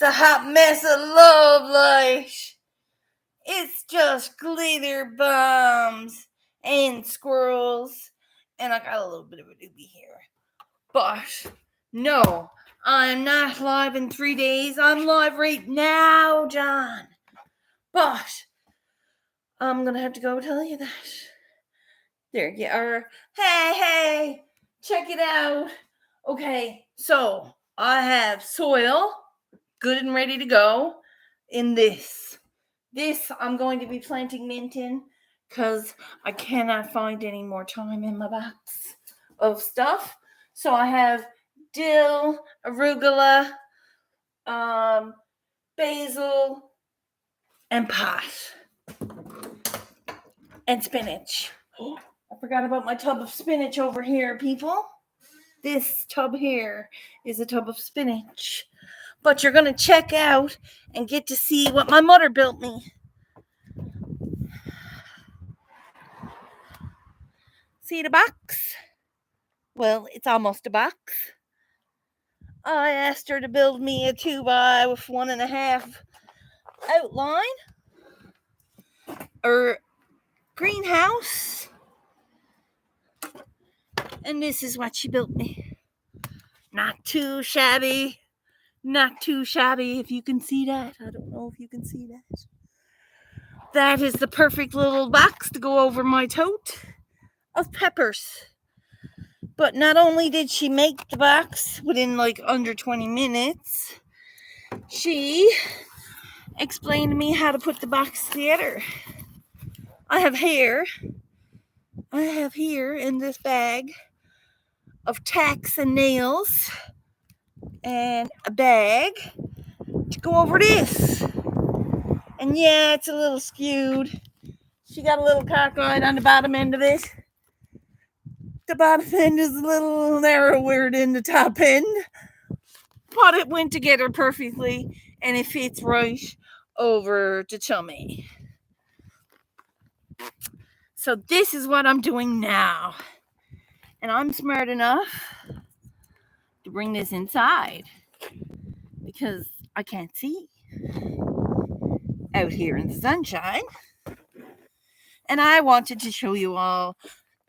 It's a hot mess of love light. It's just glitter bombs and squirrels. And I got a little bit of a doobie here. But no, I'm not live in 3 days. I'm live right now, John. But I'm going to have to go tell you that. There you are. Hey, check it out. Okay, so I have soil good and ready to go in this. This I'm going to be planting mint in because I cannot find any more time in my box of stuff. So I have dill, arugula, basil, and pot, and spinach. Oh, I forgot about my tub of spinach over here, people. This tub here is a tub of spinach. But you're going to check out and get to see what my mother built me. See the box? Well, it's almost a box. I asked her to build me a 2x with 1.5 outline or greenhouse. And this is what she built me. Not too shabby. Not too shabby, if you can see that. I don't know if you can see that. That is the perfect little box to go over my tote of peppers. But not only did she make the box within like under 20 minutes, she explained to me how to put the box together. I have here in this bag of tacks and nails and a bag to go over this. And yeah, it's a little skewed. She got a little cockeyed on the bottom end of it. The bottom end is a little narrower than the top end, but it went together perfectly and it fits right over the tummy. So this is what I'm doing now. And I'm smart enough to bring this inside because I can't see out here in the sunshine. And I wanted to show you all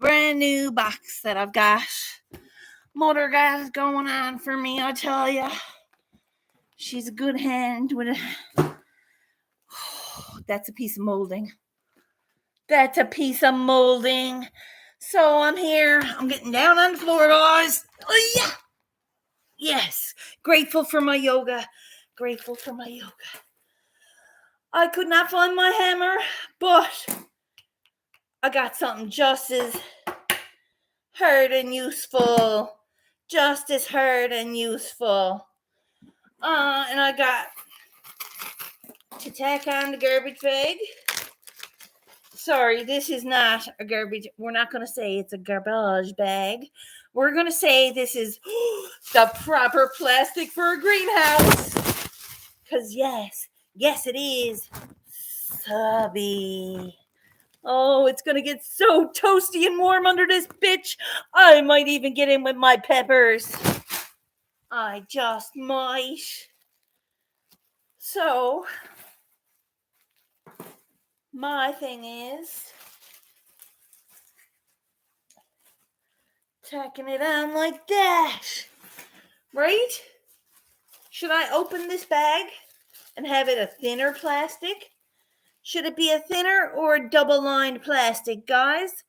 brand new box that I've got. Mother got going on for me, I tell ya. She's a good hand with it. Oh, that's a piece of molding. That's a piece of molding. So I'm here. I'm getting down on the floor, guys. Oh, yeah. Yes. Grateful for my yoga. Grateful for my yoga. I could not find my hammer, but I got something just as hard and useful. Just as hard and useful. And I got to tack on the garbage bag. Sorry, this is not a garbage. We're not going to say it's a garbage bag. We're going to say this is the proper plastic for a greenhouse. Because yes, it is subby. Oh, it's going to get so toasty and warm under this bitch. I might even get in with my peppers. I just might. So, my thing is tacking it on like that, right? Should I open this bag and have it a thinner plastic? Should it be a thinner or a double-lined plastic, guys?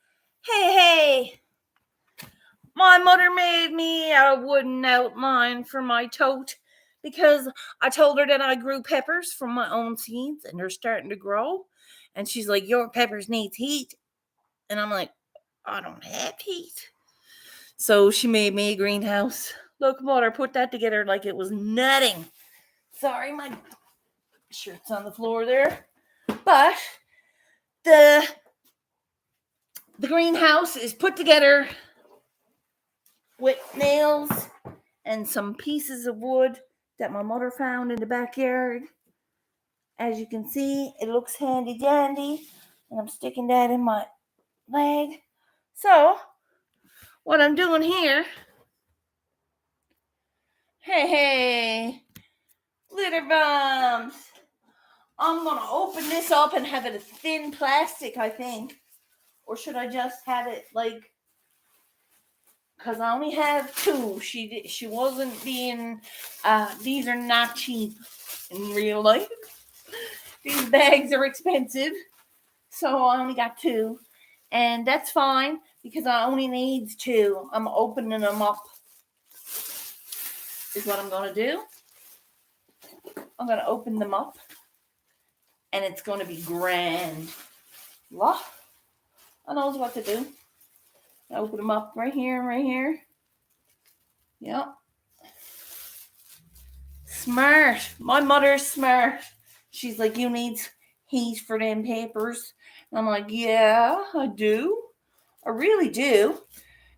Hey, my mother made me a wooden outline for my tote because I told her that I grew peppers from my own seeds and they're starting to grow. And she's like, your peppers need heat. And I'm like, I don't have heat. So she made me a greenhouse. Look, mother put that together like it was nutting. Sorry, my shirt's on the floor there. But the greenhouse is put together with nails and some pieces of wood that my mother found in the backyard. As you can see, it looks handy dandy. And I'm sticking that in my leg. So, what I'm doing here, hey, glitter bombs. I'm gonna open this up and have it a thin plastic, I think. Or should I just have it like, because I only have two. She wasn't being, these are not cheap in real life. These bags are expensive. So I only got two. And that's fine because I only need two. I'm opening them up. Is what I'm going to do. I'm going to open them up. And it's going to be grand. What? I knows what to do. I open them up right here and right here. Yep. Smart. My mother's smart. She's like, you need heat for them papers. And I'm like, yeah, I do. I really do.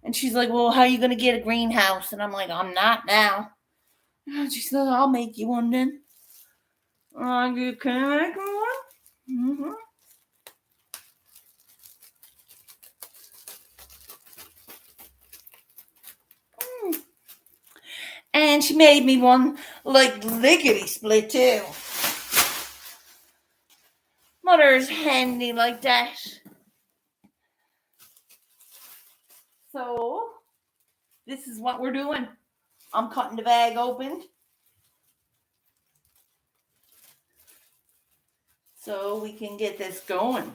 And she's like, well, how are you going to get a greenhouse? And I'm like, I'm not now. And she said, I'll make you one then. Can I make one? Mm-hmm. And she made me one like lickety split too. Mother's handy like that. So, this is what we're doing. I'm cutting the bag open. So we can get this going.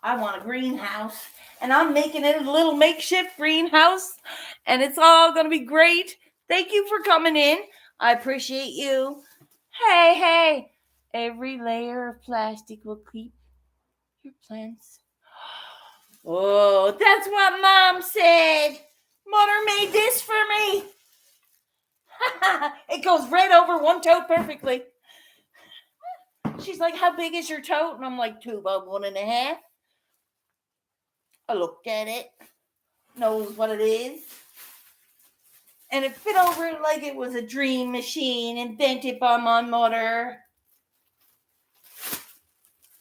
I want a greenhouse. And I'm making it a little makeshift greenhouse. And it's all going to be great. Thank you for coming in. I appreciate you. Hey. Every layer of plastic will keep your plants. Oh, that's what Mom said. Mother made this for me. It goes right over one tote perfectly. She's like, how big is your tote? And I'm like, 2 by 1.5. I looked at it. Knows what it is. And it fit over it like it was a dream machine invented by my mother.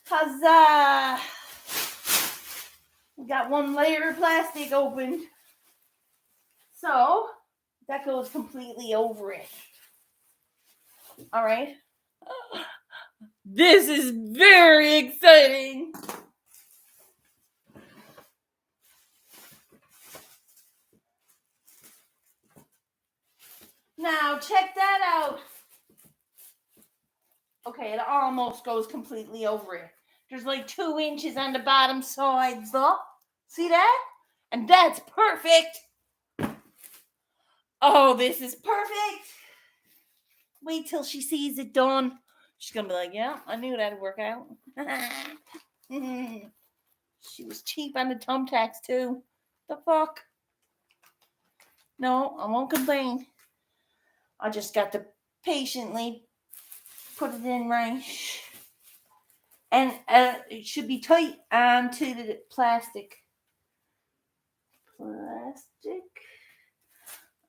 Huzzah! We got one layer of plastic opened. So, that goes completely over it. Alright. This is very exciting. Now, check that out. Okay, it almost goes completely over it. There's like 2 inches on the bottom sides, though. See that? And that's perfect. Oh, this is perfect. Wait till she sees it done. She's going to be like, yeah, I knew that'd work out. She was cheap on the thumbtacks, too. The fuck? No, I won't complain. I just got to patiently put it in right. And it should be tight onto the plastic. All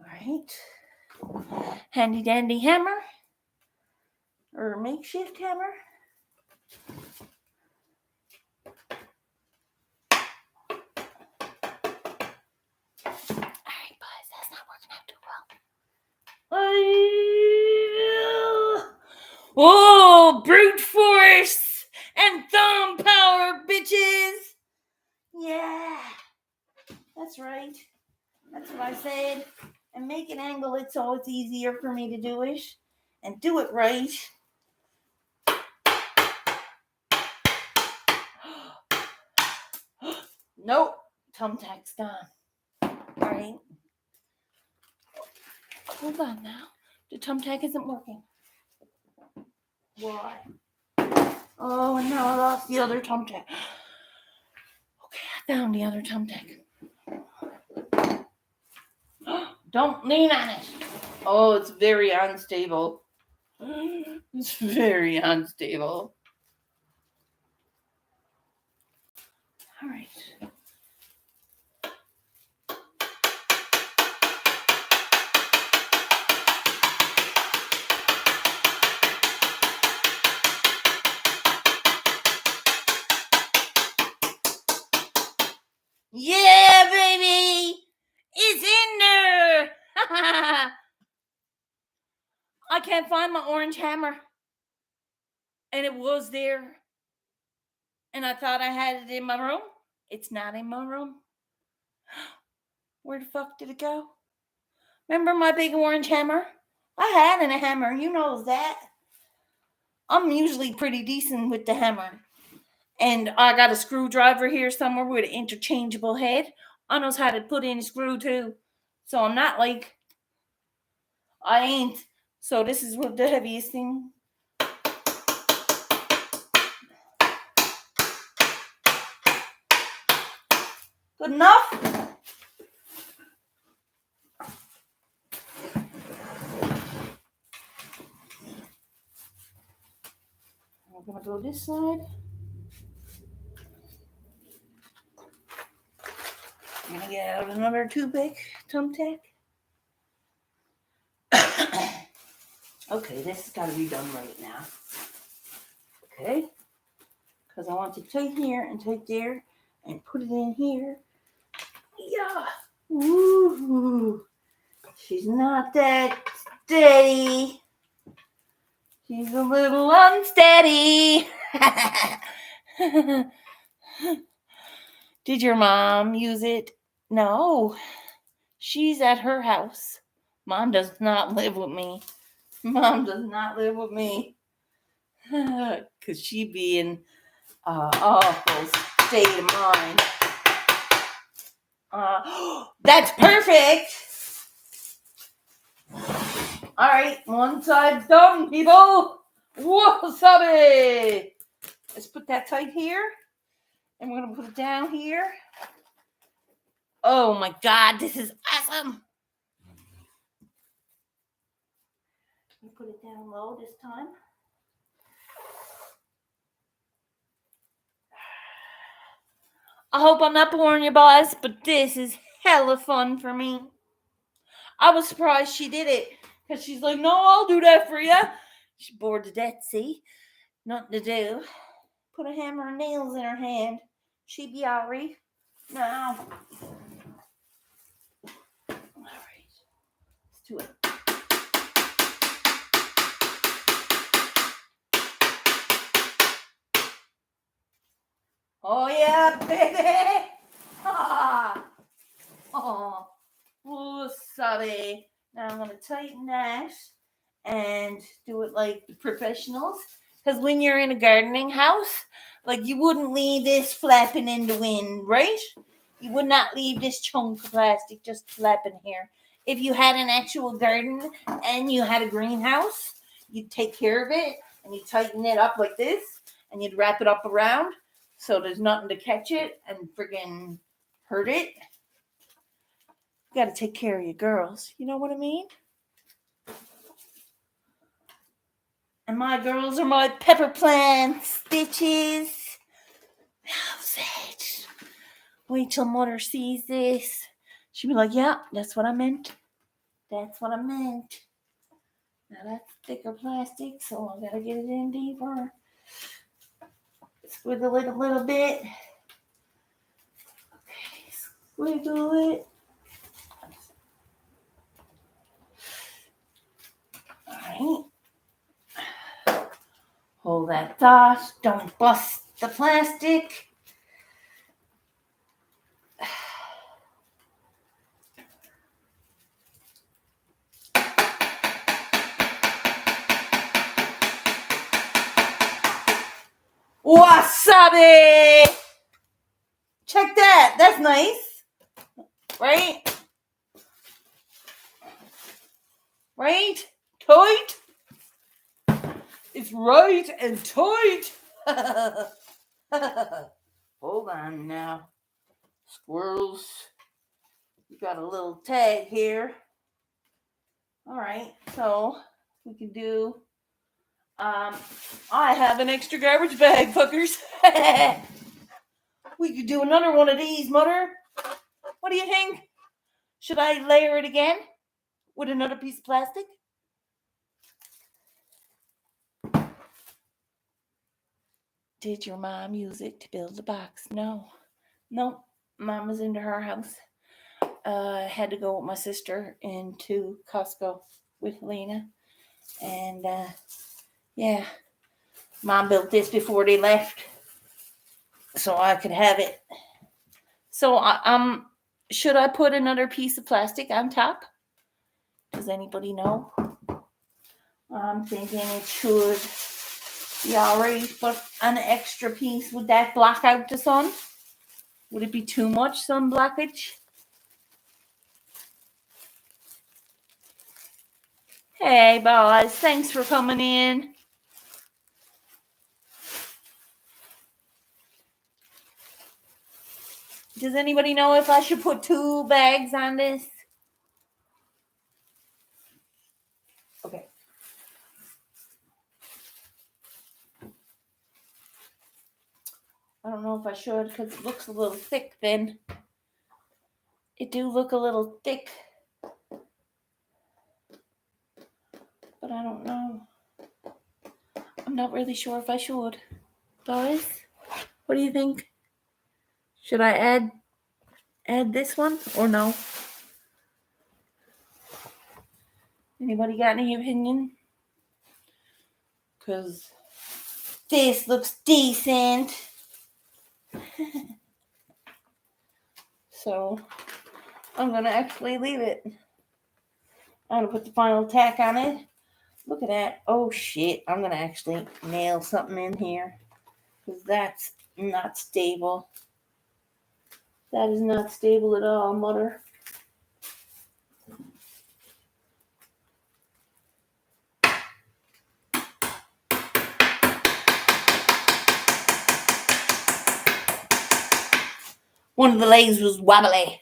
right. Handy dandy hammer. Or makeshift hammer. Alright, boys, that's not working out too well. Oh, brute force and thumb power, bitches. Yeah. That's right. That's what I said. And make an angle it so it's easier for me to do it. And do it right. Nope. Thumbtack's gone. Alright. Hold on now. The thumbtack isn't working. Why? Oh, and now I lost the other thumbtack. Okay, I found the other thumbtack. Don't lean on it. Oh, it's very unstable. It's very unstable. All right. Yeah, baby! It's in there! I can't find my orange hammer. And it was there. And I thought I had it in my room. It's not in my room. Where the fuck did it go? Remember my big orange hammer? I had a hammer. You know that. I'm usually pretty decent with the hammer. And I got a screwdriver here somewhere with an interchangeable head. I knows how to put in a screw too. So I'm not like, I ain't. So this is what the heaviest thing. Good enough? We're going to go this side. I'm going to get out another toothpick, thumbtack. Okay, this has got to be done right now. Okay? Because I want to take here and take there and put it in here. Yeah. Woo-hoo. She's not that steady. She's a little unsteady. Did your mom use it? No. She's at her house. Mom does not live with me. Mom does not live with me. Because she be in awful state of mind. That's perfect. All right, one side's done, people. Wasabi. Let's put that tight here. And we're going to put it down here. Oh my God, this is awesome. We put it down low this time. I hope I'm not boring you boys, but this is hella fun for me. I was surprised she did it. Because she's like, no, I'll do that for you. She's bored to death, see? Nothing to do. Put a hammer and nails in her hand. She be alright. Now. Alright. Let's do it. Oh yeah, baby! Oh, wasabi. Now I'm gonna tighten that and do it like the professionals. Because when you're in a gardening house, like you wouldn't leave this flapping in the wind, right? You would not leave this chunk of plastic just flapping here. If you had an actual garden and you had a greenhouse, you'd take care of it and you tighten it up like this and you'd wrap it up around so there's nothing to catch it and friggin' hurt it. You gotta take care of your girls. You know what I mean? And my girls are my pepper plants, bitches. Loves it. Wait till mother sees this. She'll be like, yeah, that's what I meant. That's what I meant. Now that's thicker plastic, so I gotta get it in deeper. Squiggle it a little bit. Okay, squiggle it. Alright. Hold that dot. Don't bust the plastic. Wasabi! Check that. That's nice. Right? Right? Tight? It's right and tight. Hold on now. Squirrels. You got a little tag here. Alright, so we can do I have an extra garbage bag, fuckers. We could do another one of these, Mother. What do you think? Should I layer it again with another piece of plastic? Did your mom use it to build the box? No. Nope. Mom was into her house. I had to go with my sister into Costco with Lena. And yeah, Mom built this before they left, so I could have it. So should I put another piece of plastic on top? Does anybody know? I'm thinking it should be alright, but an extra piece, would that block out the sun? Would it be too much sun blockage? Hey, boys, thanks for coming in. Does anybody know if I should put 2 bags on this? Okay. I don't know if I should because it looks a little thick then. It do look a little thick. But I don't know. I'm not really sure if I should. Guys, what do you think? Should I add this one or no? Anybody got any opinion? Because this looks decent. So I'm going to actually leave it. I'm going to put the final tack on it. Look at that. Oh shit. I'm going to actually nail something in here. Because that's not stable. That is not stable at all, mother. One of the legs was wobbly.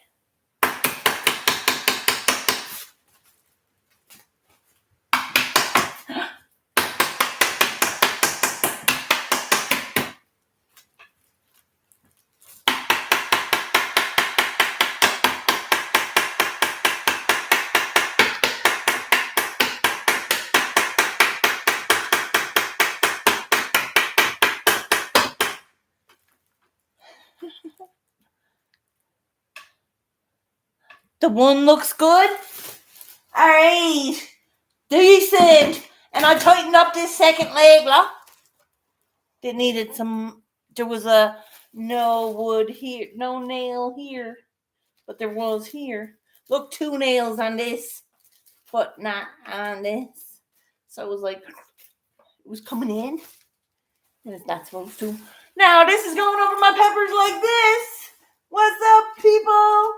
The one looks good. Alright. Decent. And I tightened up this second leg, look. It needed some. There was no wood here, no nail here, but there was here. Look, 2 nails on this, but not on this. So it was like, it was coming in, and it's not supposed to. Now this is going over my peppers like this. What's up, people?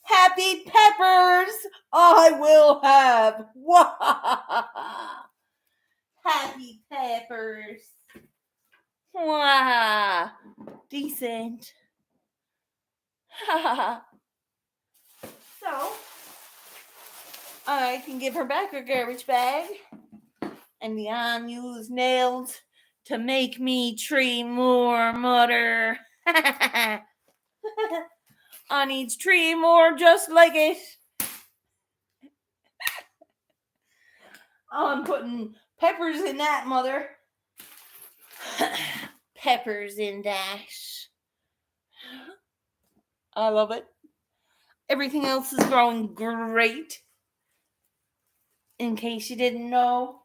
Happy peppers I will have. Happy peppers. Wow. Decent. So, I can give her back her garbage bag and the unused nails to make me 3 more, mother. I need 3 more just like it. I'm putting peppers in that, mother. Peppers in that. I love it. Everything else is growing great. In case you didn't know,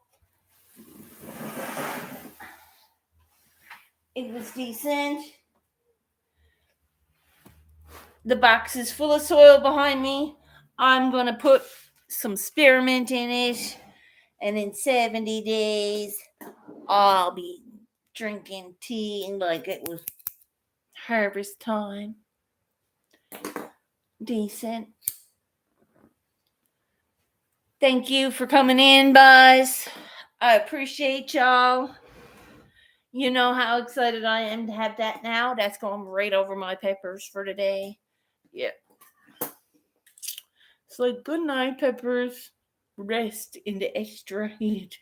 it was decent. The box is full of soil behind me. I'm going to put some spearmint in it. And in 70 days, I'll be drinking tea like it was harvest time. Decent. Thank you for coming in, guys. I appreciate y'all. You know how excited I am to have that now. That's going right over my peppers for today. Yeah. It's like, good night, peppers. Rest in the extra heat.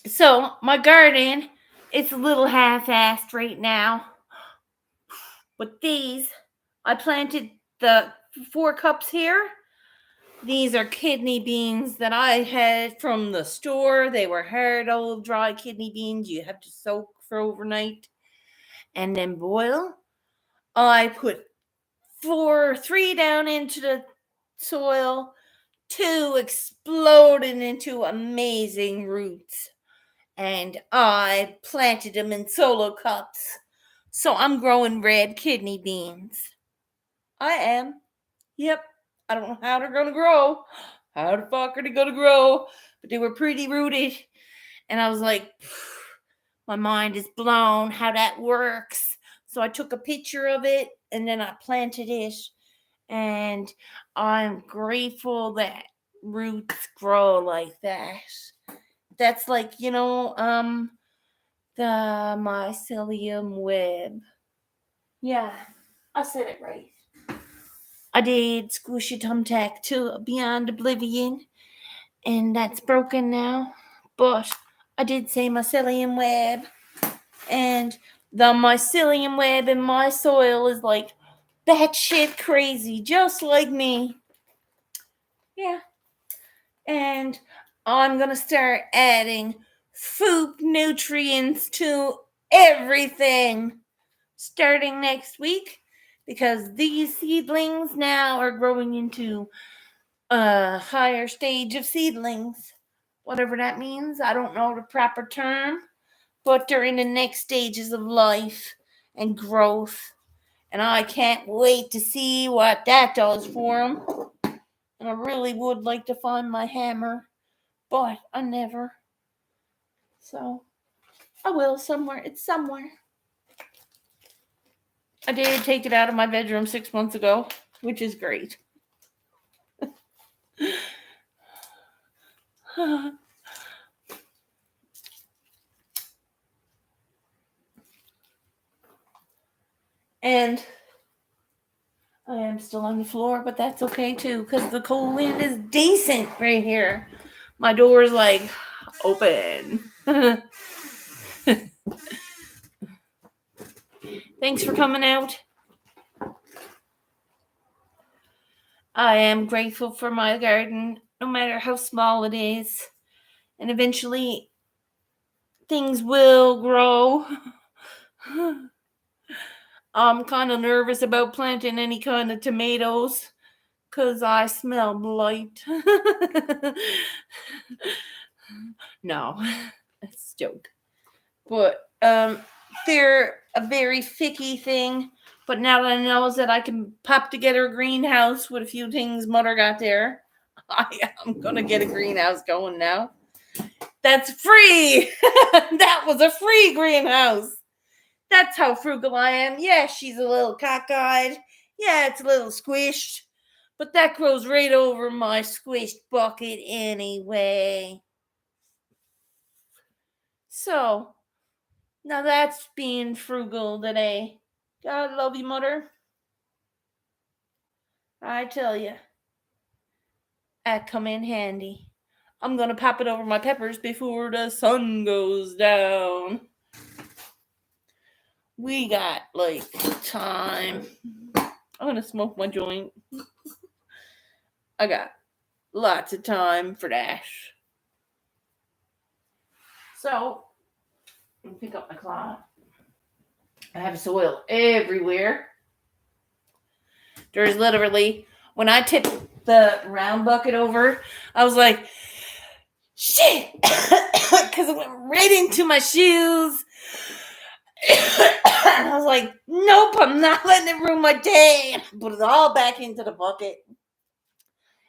So, my garden, it's a little half-assed right now. But these, I planted the 4 cups here. These are kidney beans that I had from the store. They were hard, old, dry kidney beans. You have to soak for overnight and then boil. I put 3 down into the soil, 2 exploded into amazing roots. And I planted them in solo cups. So I'm growing red kidney beans. I am. Yep. I don't know how they're going to grow. How the fuck are they going to grow? But they were pretty rooted. And I was like, my mind is blown how that works. So I took a picture of it and then I planted it. And I'm grateful that roots grow like that. That's like, the mycelium web. Yeah, I said it right. I did squishy thumbtack to Beyond Oblivion, and that's broken now. But I did say mycelium web, and the mycelium web in my soil is like batshit crazy, just like me. Yeah. And I'm gonna start adding food nutrients to everything starting next week, because these seedlings now are growing into a higher stage of seedlings. Whatever that means, I don't know the proper term, but they're in the next stages of life and growth. And I can't wait to see what that does for them. And I really would like to find my hammer, but I never. So I will somewhere. It's somewhere. I did take it out of my bedroom 6 months ago, which is great. And I am still on the floor, but that's okay too, because the cold wind is decent right here. My door is like open. Thanks for coming out. I am grateful for my garden, no matter how small it is. And eventually, things will grow. I'm kind of nervous about planting any kind of tomatoes, because I smell blight. No, that's a joke. But they're a very picky thing. But now that I know that I can pop together a greenhouse with a few things Mother got there, I'm going to get a greenhouse going now. That's free! That was a free greenhouse. That's how frugal I am. Yeah, she's a little cockeyed. Yeah, it's a little squished. But that grows right over my squished bucket anyway. So, now that's being frugal today. God love you, Mother. I tell you, that come in handy. I'm going to pop it over my peppers before the sun goes down. We got, time. I'm going to smoke my joint. I got lots of time for that. So, I'm going to pick up my claw. I have soil everywhere. There's literally, when I tipped the round bucket over, I was like, shit! Because it went right into my shoes. I was like, nope, I'm not letting it ruin my day. And I put it all back into the bucket.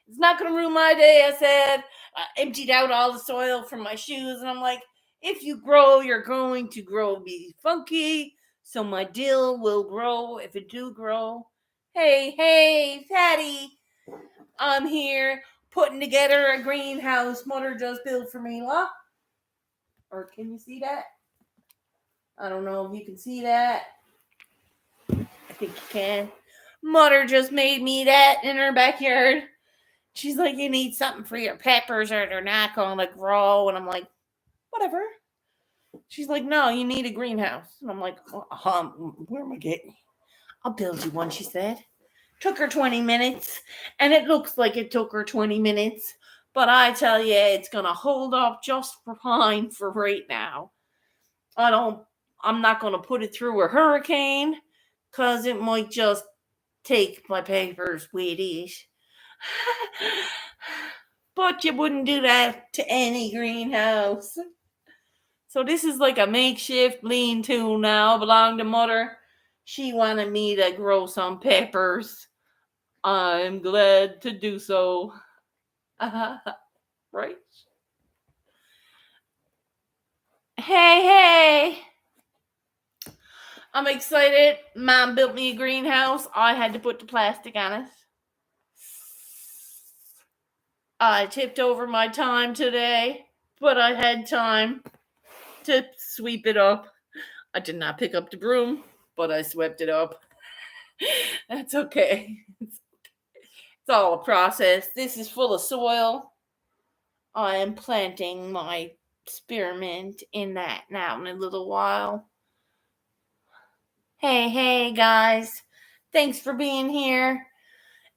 It's not going to ruin my day, I said. I emptied out all the soil from my shoes, and I'm like, if you grow, you're going to grow be funky, so my dill will grow if it do grow. Hey, Patty, I'm here putting together a greenhouse Mother just built for me, lah. Or can you see that? I don't know if you can see that. I think you can. Mother just made me that in her backyard. She's like, you need something for your peppers or they're not going to grow. And I'm like, whatever. She's like, no, you need a greenhouse. And I'm like, where am I getting? I'll build you one, she said. Took her 20 minutes. And it looks like it took her 20 minutes. But I tell you, it's going to hold up just fine for right now. I'm not going to put it through a hurricane, because it might just take my peppers with it. But you wouldn't do that to any greenhouse. So this is like a makeshift lean-to now, belonged to Mother. She wanted me to grow some peppers. I'm glad to do so. Right? Hey! I'm excited. Mom built me a greenhouse. I had to put the plastic on it. I tipped over my time today, but I had time to sweep it up. I did not pick up the broom, but I swept it up. That's okay. It's all a process. This is full of soil. I am planting my spearmint in that now in a little while. Hey, guys. Thanks for being here.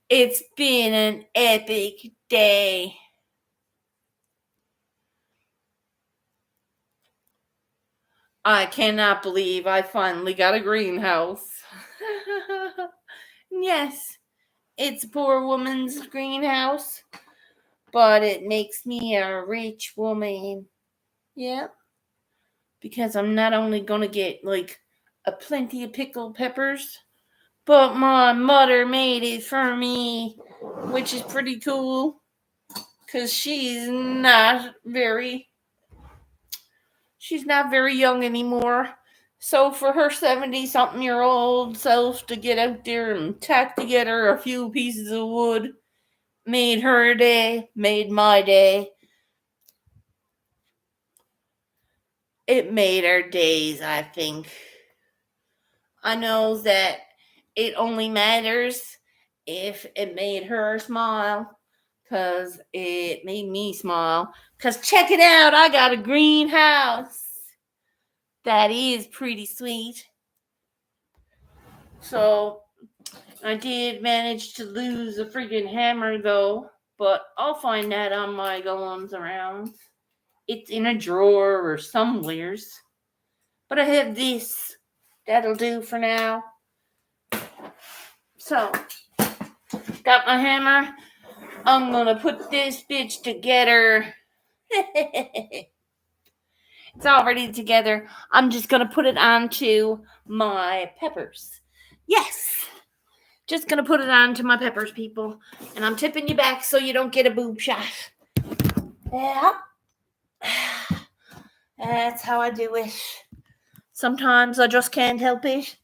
It's been an epic day. I cannot believe I finally got a greenhouse. Yes, it's a poor woman's greenhouse, but it makes me a rich woman. Yeah. Because I'm not only going to get like a plenty of pickled peppers, but my mother made it for me, which is pretty cool. Because she's not very young anymore. So for her 70-something-year-old self to get out there and tack together a few pieces of wood made her day, made my day. It made our days, I think. I know that it only matters if it made her smile, because it made me smile. Because check it out, I got a greenhouse. That is pretty sweet. So, I did manage to lose a friggin' hammer though, but I'll find that on my goings around. It's in a drawer or somewheres. But I have this. That'll do for now. So, got my hammer. I'm gonna put this bitch together. It's already together. I'm just gonna put it onto my peppers. Yes! Just gonna put it onto my peppers, people. And I'm tipping you back so you don't get a boob shot. Yeah. That's how I do it. Sometimes I just can't help it.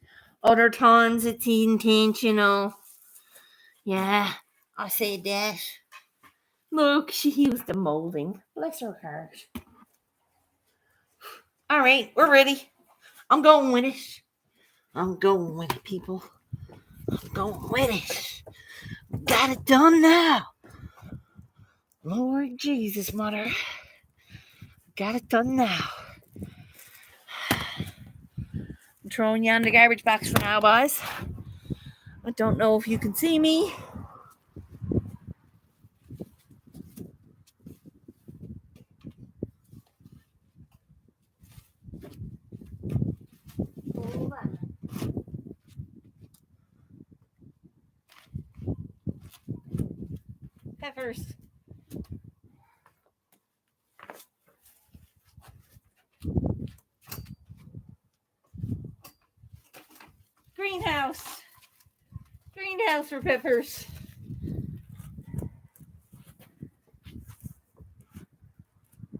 Other times it's intentional. Yeah, I said that. Look, she used the molding. Bless her heart. All right, we're ready. I'm going with it. I'm going with it, people. I'm going with it. Got it done now. Lord Jesus, Mother. Got it done now. I'm throwing you on the garbage box for now, boys. I don't know if you can see me. Hold on. Peppers. Greenhouse. Greenhouse for peppers.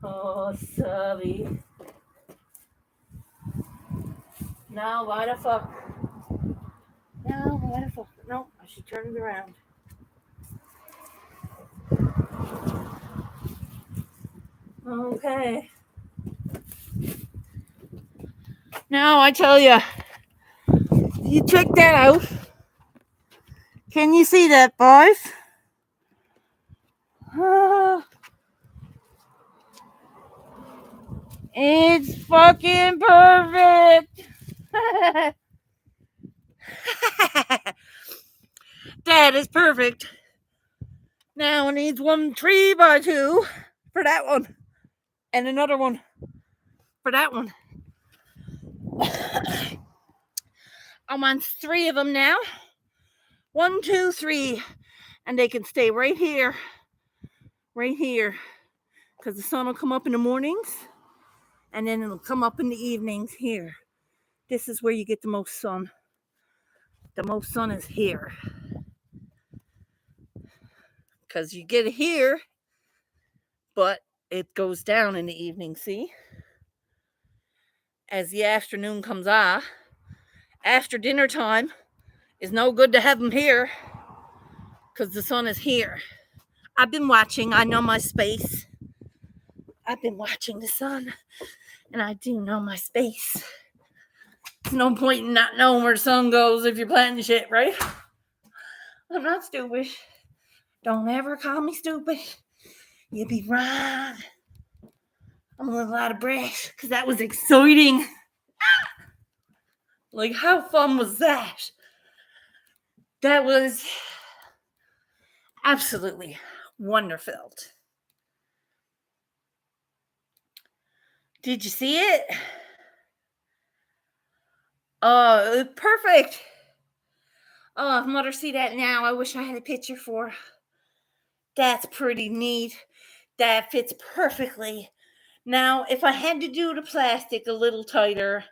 Oh, sorry. Now, why the fuck? No, why the fuck? No, she turned around. Okay. Now, I tell you, check that out. Can you see that, boys? It's fucking perfect. That is perfect. Now it needs 1 3x2 for that one. And another one for that one. I want 3 of them now. 1, 2, 3, and they can stay right here, because the sun will come up in the mornings, and then it'll come up in the evenings here. This is where you get the most sun. The most sun is here, because you get it here, but it goes down in the evening, see? As the afternoon comes on, after dinner time, it's no good to have them here, because the sun is here. I've been watching, I know my space. I've been watching the sun, and I do know my space. There's no point in not knowing where the sun goes if you're planting shit, right? I'm not stupid. Don't ever call me stupid. You'd be right. I'm a little out of breath because that was exciting. Like, how fun was that? That was absolutely wonderful. Did you see it? Oh, perfect. Oh, Mother, see that now. I wish I had a picture for. That's pretty neat. That fits perfectly. Now, if I had to do the plastic a little tighter,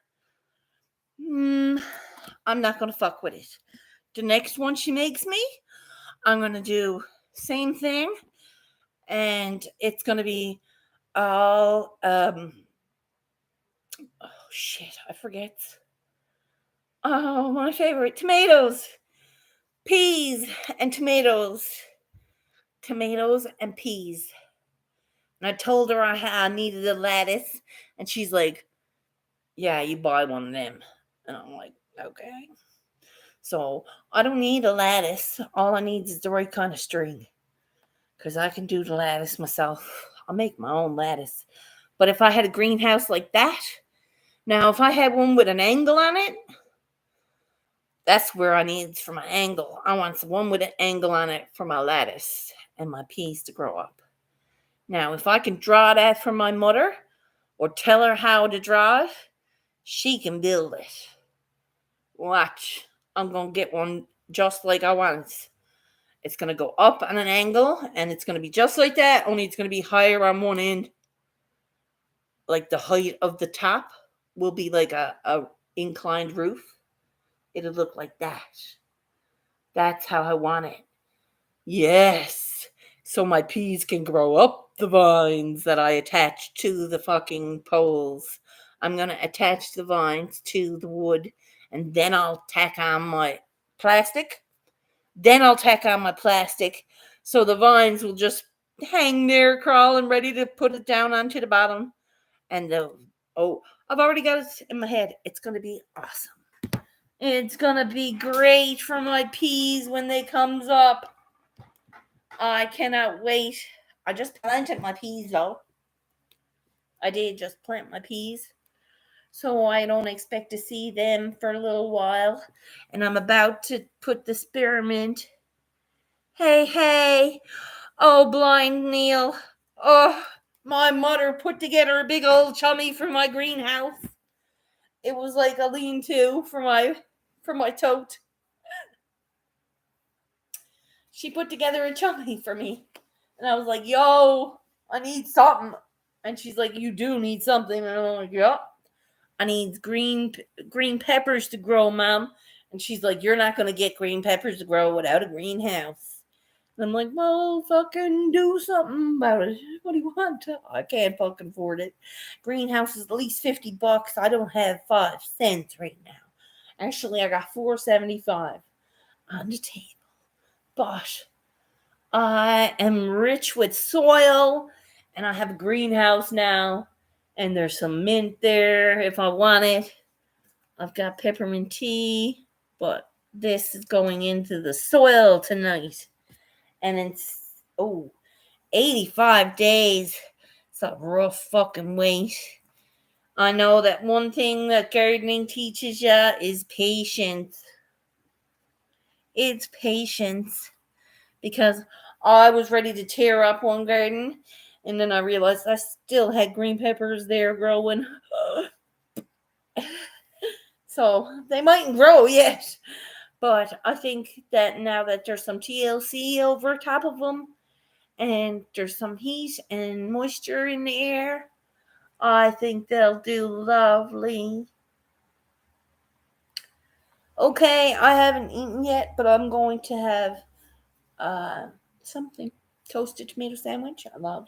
I'm not going to fuck with it. The next one she makes me, I'm going to do same thing, and it's going to be all, oh shit, I forget. Oh, my favorite, tomatoes, peas, and tomatoes. Tomatoes and peas. And I told her I needed a lattice, and she's like, yeah, you buy one of them. And I'm like, okay. So I don't need a lattice. All I need is the right kind of string, because I can do the lattice myself. I'll make my own lattice. But if I had a greenhouse like that, now if I had one with an angle on it, that's where I need for my angle. I want one with an angle on it for my lattice and my peas to grow up. Now, if I can draw that from my mother or tell her how to draw it, she can build it. Watch. I'm going to get one just like I want. It's going to go up on an angle, and it's going to be just like that, only it's going to be higher on one end. Like the height of the top will be like a inclined roof. It'll look like that. That's how I want it. Yes. So my peas can grow up the vines that I attach to the fucking poles. I'm going to attach the vines to the wood, and then I'll tack on my plastic. So the vines will just hang there, crawling, ready to put it down onto the bottom. And I've already got it in my head. It's going to be awesome. It's going to be great for my peas when they comes up. I cannot wait. I just planted my peas, though. I did just plant my peas. So I don't expect to see them for a little while. And I'm about to put the spearmint. Hey. Oh, blind Neil. Oh, my mother put together a big old chummy for my greenhouse. It was like a lean-to for my tote. She put together a chummy for me. And I was like, yo, I need something. And she's like, you do need something. And I'm like, yeah. I need green peppers to grow, Mom. And she's like, you're not going to get green peppers to grow without a greenhouse. And I'm like, well, fucking do something about it. What do you want? I can't fucking afford it. Greenhouse is at least $50. I don't have 5 cents right now. Actually, I got $4.75 on the table. But I am rich with soil, and I have a greenhouse now, and there's some mint there if I want it. I've got peppermint tea, but this is going into the soil tonight. And it's 85 days. It's a rough fucking wait. I know that one thing that gardening teaches you is patience. It's patience. Because I was ready to tear up one garden, and then I realized I still had green peppers there growing. So they mightn't grow yet, But I think that now that there's some TLC over top of them and there's some heat and moisture in the air, I think they'll do lovely. Okay, I haven't eaten yet, but I'm going to have something. Toasted tomato sandwich. I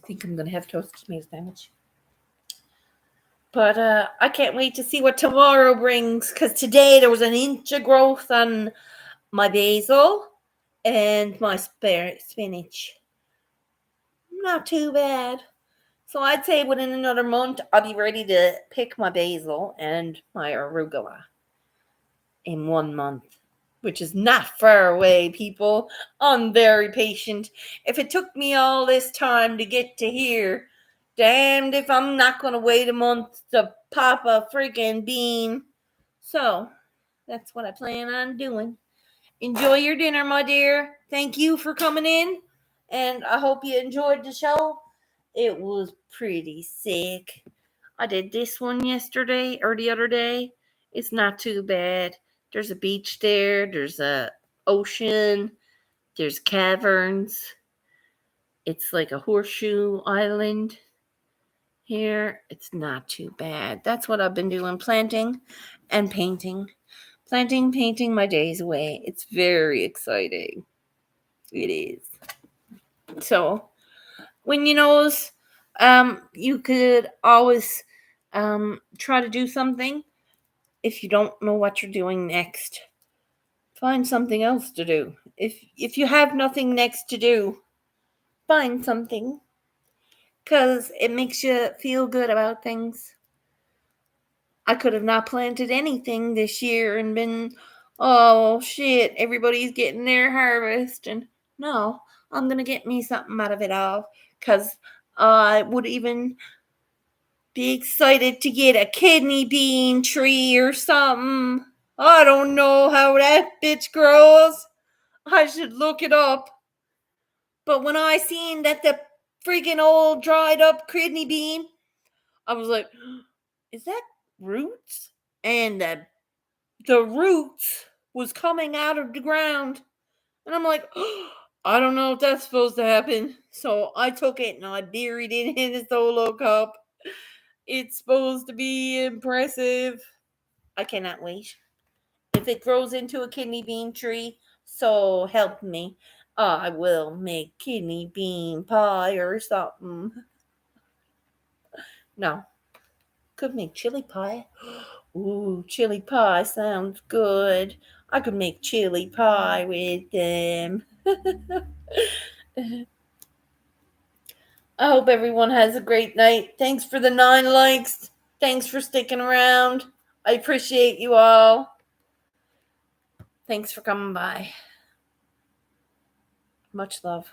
think I'm going to have toasted tomato sandwich. But I can't wait to see what tomorrow brings, because today there was an inch of growth on my basil and my spinach. Not too bad. So I'd say within another month, I'll be ready to pick my basil and my arugula in 1 month, which is not far away, people. I'm very patient. If it took me all this time to get to here, damned if I'm not going to wait a month to pop a freaking bean. So that's what I plan on doing. Enjoy your dinner, my dear. Thank you for coming in, and I hope you enjoyed the show. It was pretty sick. I did this one yesterday or the other day. It's not too bad. There's a beach there, there's a ocean, there's caverns. It's like a horseshoe island here. It's not too bad. That's what I've been doing, planting and painting. Planting, painting my days away. It's very exciting. It is. So, when you knows, you could always try to do something. If you don't know what you're doing next, find something else to do. If you have nothing next to do, find something, because it makes you feel good about things. I could have not planted anything this year and been, oh shit, everybody's getting their harvest. And no, I'm going to get me something out of it all, because I would even be excited to get a kidney bean tree or something. I don't know how that bitch grows. I should look it up. But when I seen that the freaking old dried up kidney bean, I was like, is that roots? And the roots was coming out of the ground. And I'm like, I don't know if that's supposed to happen. So I took it and I buried it in a solo cup. It's supposed to be impressive. I cannot wait. If it grows into a kidney bean tree, so help me, I will make kidney bean pie or something. No. Could make chili pie. Ooh, chili pie sounds good. I could make chili pie with them. I hope everyone has a great night. Thanks for the 9 likes. Thanks for sticking around. I appreciate you all. Thanks for coming by. Much love.